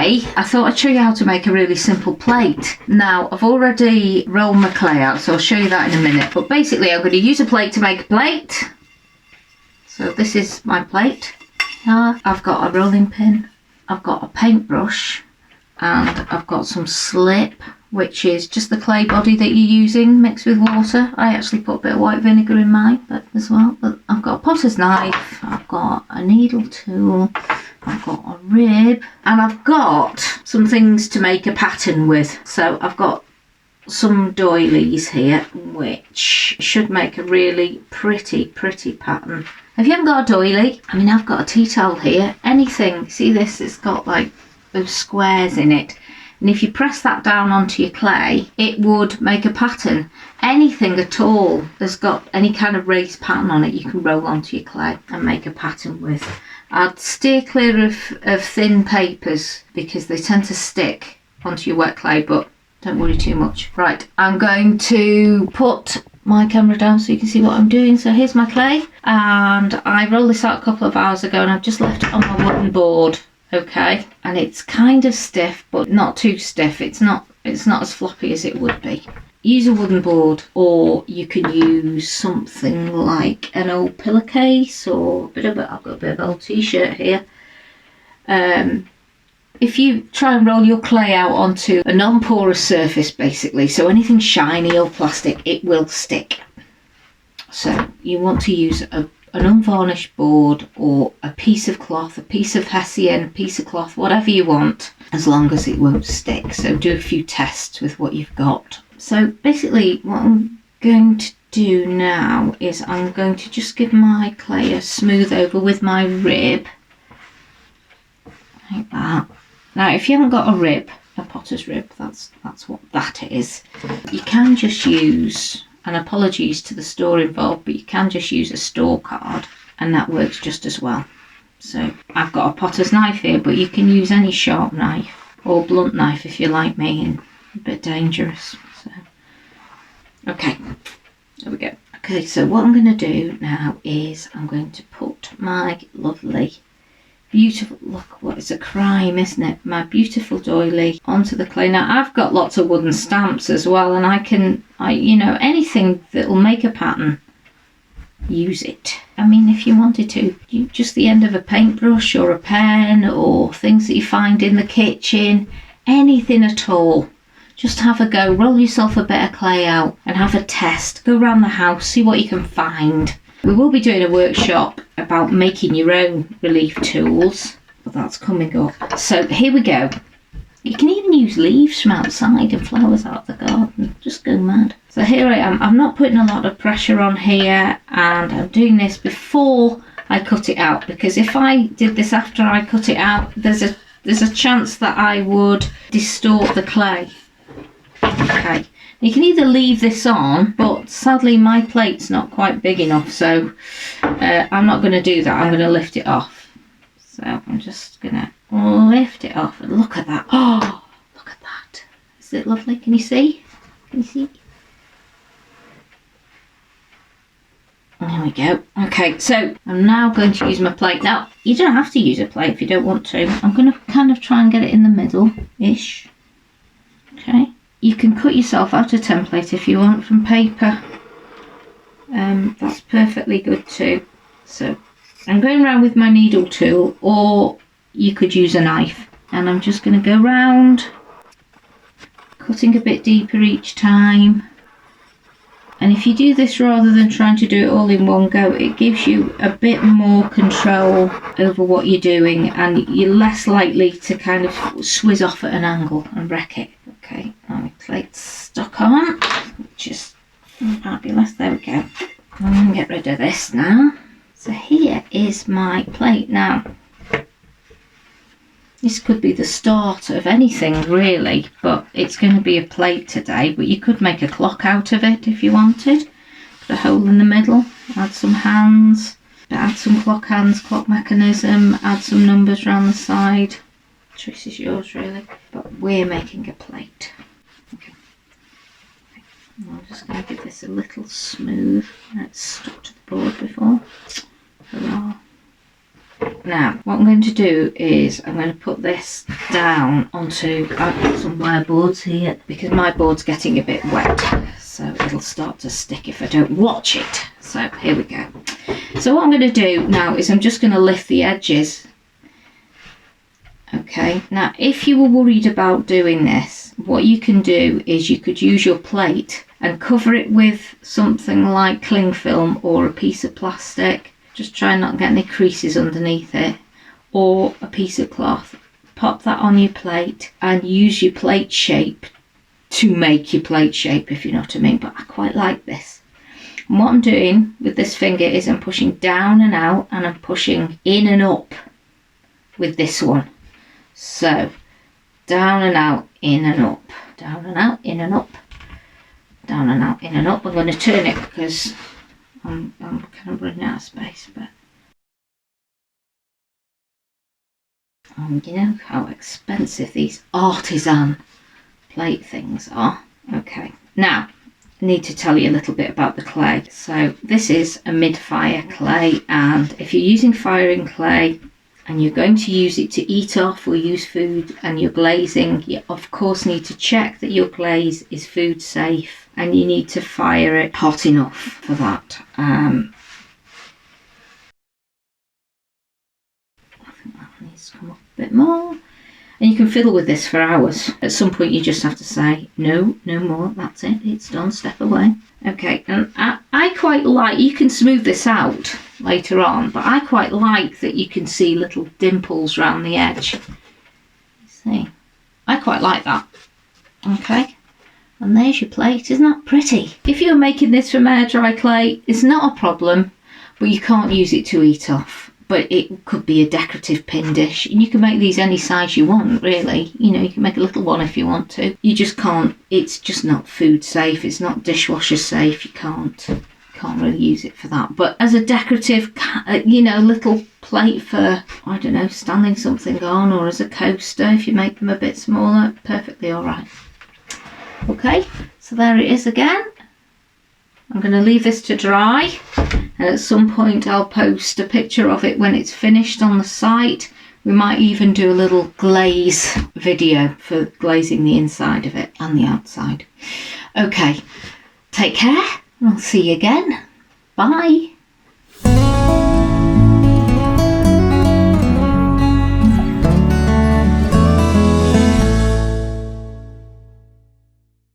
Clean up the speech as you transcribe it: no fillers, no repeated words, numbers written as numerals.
today I thought I'd show you how to make a really simple plate. Now I've already rolled my clay out, so I'll show you that in a minute, but basically I'm going to use a plate to make a plate. So this is my plate. I've got a rolling pin, I've got a paintbrush, and I've got some slip, which is just the clay body that you're using mixed with water. I actually put a bit of white vinegar in mine as well. But I've got a potter's knife, I've got a needle tool, I've got a rib, and I've got some things to make a pattern with. So I've got some doilies here, which should make a really pretty pattern. If you haven't got a doily, I mean, I've got a tea towel here, anything, see this, it's got like those squares in it, and if you press that down onto your clay, it would make a pattern. Anything at all that's got any kind of raised pattern on it, you can roll onto your clay and make a pattern with. I'd steer clear of thin papers because they tend to stick onto your wet clay, but don't worry too much. Right, I'm going to put my camera down so you can see what I'm doing. So here's my clay, and I rolled this out a couple of hours ago and I've just left it on my wooden board. Okay, and it's kind of stiff, but not too stiff. It's not as floppy as it would be. Use a wooden board, or you can use something like an old pillowcase, or I've got a bit of old t-shirt here. If you try and roll your clay out onto a non-porous surface, basically, so anything shiny or plastic, it will stick. So you want to use an unvarnished board, or a piece of cloth, a piece of hessian, a piece of cloth, whatever you want, as long as it won't stick. So do a few tests with what you've got. So basically what I'm going to do now is I'm going to just give my clay a smooth over with my rib, like that. Now if you haven't got a rib, a potter's rib, that's what that is, you can just use, and apologies to the store involved, but you can just use a store card and that works just as well. So I've got a potter's knife here, but you can use any sharp knife or blunt knife if you're like me and a bit dangerous. So okay, there we go. Okay, so what I'm going to do now is I'm going to put my lovely, beautiful, look, what is a crime, isn't it? My beautiful doily onto the clay. Now I've got lots of wooden stamps as well, and I you know, anything that will make a pattern, use it. I mean, if you wanted to, just the end of a paintbrush or a pen or things that you find in the kitchen, anything at all. Just have a go, roll yourself a bit of clay out and have a test. Go around the house, see what you can find. We will be doing a workshop about making your own relief tools, but that's coming up. So here we go. You can even use leaves from outside and flowers out of the garden. Just go mad. So here I am. I'm not putting a lot of pressure on here, and I'm doing this before I cut it out, because if I did this after I cut it out, there's a chance that I would distort the clay. Okay. You can either leave this on, but sadly my plate's not quite big enough, so I'm not going to do that. I'm going to lift it off. So I'm just going to lift it off, and look at that. Oh, look at that. Is it lovely? Can you see? Can you see? There we go. Okay, so I'm now going to use my plate. Now, you don't have to use a plate if you don't want to. I'm going to kind of try and get it in the middle-ish. Okay. You can cut yourself out a template if you want from paper. That's perfectly good too. So I'm going around with my needle tool, or you could use a knife. And I'm just going to go round, cutting a bit deeper each time. And if you do this rather than trying to do it all in one go, it gives you a bit more control over what you're doing, and you're less likely to kind of swizz off at an angle and wreck it. Okay, now my plate's stuck on, which is fabulous. There we go. I'm going to get rid of this now. So here is my plate now. This could be the start of anything really, but it's going to be a plate today. But you could make a clock out of it if you wanted. Put a hole in the middle, add some hands, add some clock hands, clock mechanism, add some numbers around the side. Choice is yours really, but we're making a plate. Okay. I'm just going to give this a little smooth. It's stuck to the board before. Hurrah. now what I'm going to do is I'm going to put this down onto, I've got some wire boards here because my board's getting a bit wet, so it'll start to stick if I don't watch it. So here we go. So what I'm going to do now is I'm just going to lift the edges. Okay, now if you were worried about doing this, what you can do is you could use your plate and cover it with something like cling film or a piece of plastic. Just try and not get any creases underneath it, or a piece of cloth. Pop that on your plate and use your plate shape to make your plate shape, if you know what I mean. But I quite like this. And what I'm doing with this finger is I'm pushing down and out, and I'm pushing in and up with this one. So down and out, in and up, down and out, in and up, down and out, in and up. I'm going to turn it because I'm kind of running out of space, but you know how expensive these artisan plate things are. Okay, now I need to tell you a little bit about the clay. So this is a mid-fire clay, and if you're using firing clay and you're going to use it to eat off or use food and you're glazing, you of course need to check that your glaze is food safe, and you need to fire it hot enough for that. I think that needs to come up a bit more. And you can fiddle with this for hours. At some point you just have to say, no, no more, that's it, it's done, step away. Okay, and I quite like, you can smooth this out later on, but I quite like that you can see little dimples around the edge. See, I quite like that. Okay, and there's your plate. Isn't that pretty? If you're making this from air dry clay, it's not a problem, but you can't use it to eat off. But it could be a decorative pin dish, and you can make these any size you want, really. You know, you can make a little one if you want to. You just can't, it's just not food safe, it's not dishwasher safe, you can't really use it for that. But as a decorative, you know, little plate for, I don't know, standing something on, or as a coaster if you make them a bit smaller, perfectly alright. Okay, so there it is again. I'm going to leave this to dry, and at some point I'll post a picture of it when it's finished on the site. We might even do a little glaze video for glazing the inside of it and the outside. Okay, take care, and I'll see you again. Bye.